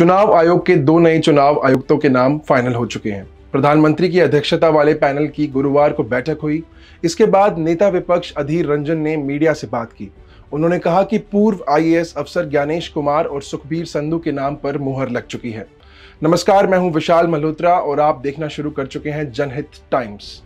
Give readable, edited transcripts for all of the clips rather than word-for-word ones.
चुनाव आयोग के 2 नए चुनाव आयुक्तों के नाम फाइनल हो चुके हैं। प्रधानमंत्री की अध्यक्षता वाले पैनल की गुरुवार को बैठक हुई। इसके बाद नेता विपक्ष अधीर रंजन ने मीडिया से बात की। उन्होंने कहा कि पूर्व आईएएस अफसर ज्ञानेश कुमार और सुखबीर संधू के नाम पर मुहर लग चुकी है। नमस्कार, मैं हूं विशाल मल्होत्रा और आप देखना शुरू कर चुके हैं जनहित टाइम्स।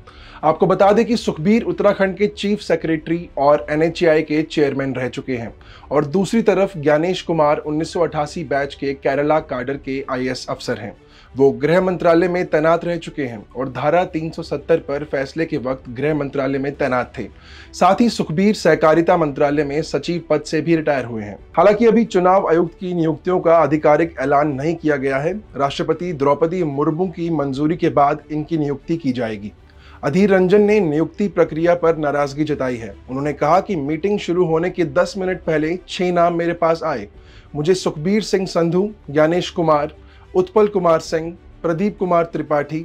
आपको बता दें कि सुखबीर उत्तराखंड के चीफ सेक्रेटरी और एनएचएआई के चेयरमैन रह चुके हैं और दूसरी तरफ ज्ञानेश कुमार 1988 बैच के केरला काडर के आईएएस अफसर हैं। वो गृह मंत्रालय में तैनात रह चुके हैं और धारा 370 पर फैसले के वक्त गृह मंत्रालय में तैनात थे। साथ ही सुखबीर सहकारिता मंत्रालय में सचिव पद से भी रिटायर हुए हैं। हालांकि अभी चुनाव आयुक्त की नियुक्तियों का आधिकारिक ऐलान नहीं किया गया है। राष्ट्रपति द्रौपदी मुर्मू की मंजूरी के बाद इनकी नियुक्ति की जाएगी। अधीर रंजन ने नियुक्ति प्रक्रिया पर नाराजगी जताई है। उन्होंने कहा कि मीटिंग शुरू होने के 10 मिनट पहले 6 नाम मेरे पास आए। मुझे सुखबीर सिंह संधू, ज्ञानेश कुमार, उत्पल कुमार सिंह, प्रदीप कुमार त्रिपाठी,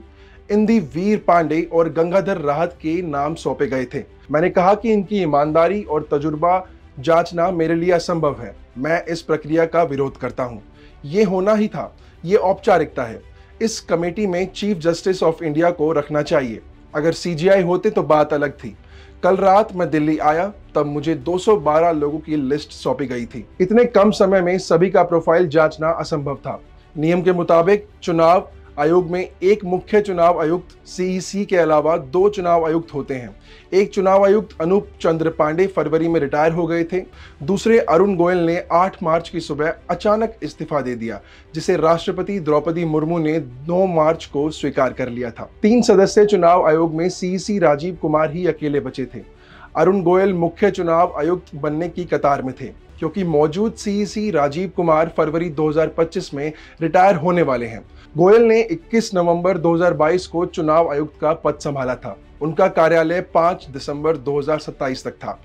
इंदी वीर पांडे और गंगाधर राहत के नाम सौंपे गए थे। मैंने कहा कि इनकी ईमानदारी और तजुर्बा जांचना मेरे लिए असंभव है। मैं इस प्रक्रिया का विरोध करता हूँ। ये होना ही था, ये औपचारिकता है। इस कमेटी में चीफ जस्टिस ऑफ इंडिया को रखना चाहिए। अगर सीजीआई होते तो बात अलग थी। कल रात मैं दिल्ली आया तब मुझे 212 लोगों की लिस्ट सौंपी गई थी। इतने कम समय में सभी का प्रोफाइल जांचना असंभव था। नियम के मुताबिक चुनाव आयोग में एक मुख्य चुनाव आयुक्त सीईसी के अलावा 2 चुनाव आयुक्त होते हैं। एक चुनाव आयुक्त अनूप चंद्र पांडे फरवरी में रिटायर हो गए थे। दूसरे अरुण गोयल ने 8 मार्च की सुबह अचानक इस्तीफा दे दिया, जिसे राष्ट्रपति द्रौपदी मुर्मू ने 9 मार्च को स्वीकार कर लिया था। 3 सदस्यीय चुनाव आयोग में सीईसी राजीव कुमार ही अकेले बचे थे। अरुण गोयल मुख्य चुनाव आयुक्त बनने की कतार में थे, क्योंकि मौजूद सीईसी राजीव कुमार फरवरी 2025 में रिटायर होने वाले हैं। गोयल ने 21 नवंबर 2022 को चुनाव आयुक्त का पद संभाला था। उनका कार्यालय 5 दिसंबर 2027 तक था।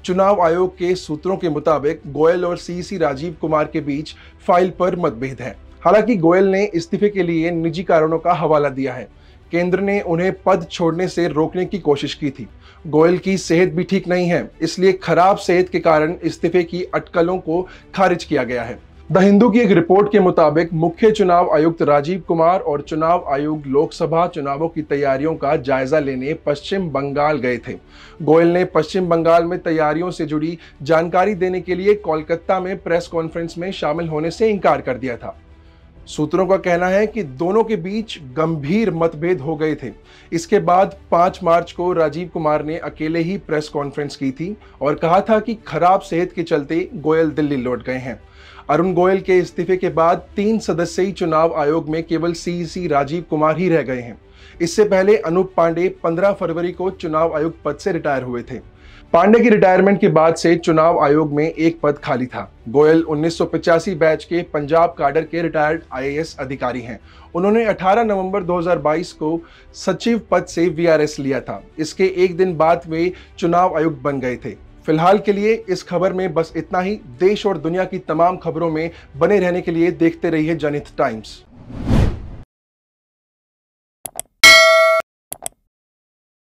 चुनाव आयोग के सूत्रों के मुताबिक गोयल और सीईसी राजीव कुमार के बीच फाइल पर मतभेद है। हालांकि गोयल ने इस्तीफे के लिए निजी कारणों का हवाला दिया है। केंद्र ने उन्हें पद छोड़ने से रोकने की कोशिश की थी। गोयल की सेहत भी ठीक नहीं है, इसलिए खराब सेहत के कारण इस्तीफे की अटकलों को खारिज किया गया है। द हिंदू की एक रिपोर्ट के मुताबिक मुख्य चुनाव आयुक्त राजीव कुमार और चुनाव आयोग लोकसभा चुनावों की तैयारियों का जायजा लेने पश्चिम बंगाल गए थे। गोयल ने पश्चिम बंगाल में तैयारियों से जुड़ी जानकारी देने के लिए कोलकाता में प्रेस कॉन्फ्रेंस में शामिल होने से इनकार कर दिया था। सूत्रों का कहना है कि दोनों के बीच गंभीर मतभेद हो गए थे। इसके बाद 5 मार्च को राजीव कुमार ने अकेले ही प्रेस कॉन्फ्रेंस की थी और कहा था कि खराब सेहत के चलते गोयल दिल्ली लौट गए हैं। अरुण गोयल के इस्तीफे के बाद 3 सदस्यीय चुनाव आयोग में केवल सीईसी राजीव कुमार ही रह गए हैं। इससे पहले अनूप पांडे 15 फरवरी को चुनाव आयुक्त पद से रिटायर हुए थे। पांडे की रिटायरमेंट के बाद से चुनाव आयोग में एक पद खाली था। गोयल 1985 बैच के पंजाब काडर के रिटायर्ड आईएएस अधिकारी हैं। उन्होंने 18 नवंबर 2022 को सचिव पद से वीआरएस लिया था। इसके एक दिन बाद वे चुनाव आयुक्त बन गए थे। फिलहाल के लिए इस खबर में बस इतना ही। देश और दुनिया की तमाम खबरों में बने रहने के लिए देखते रहिए जनहित टाइम्स।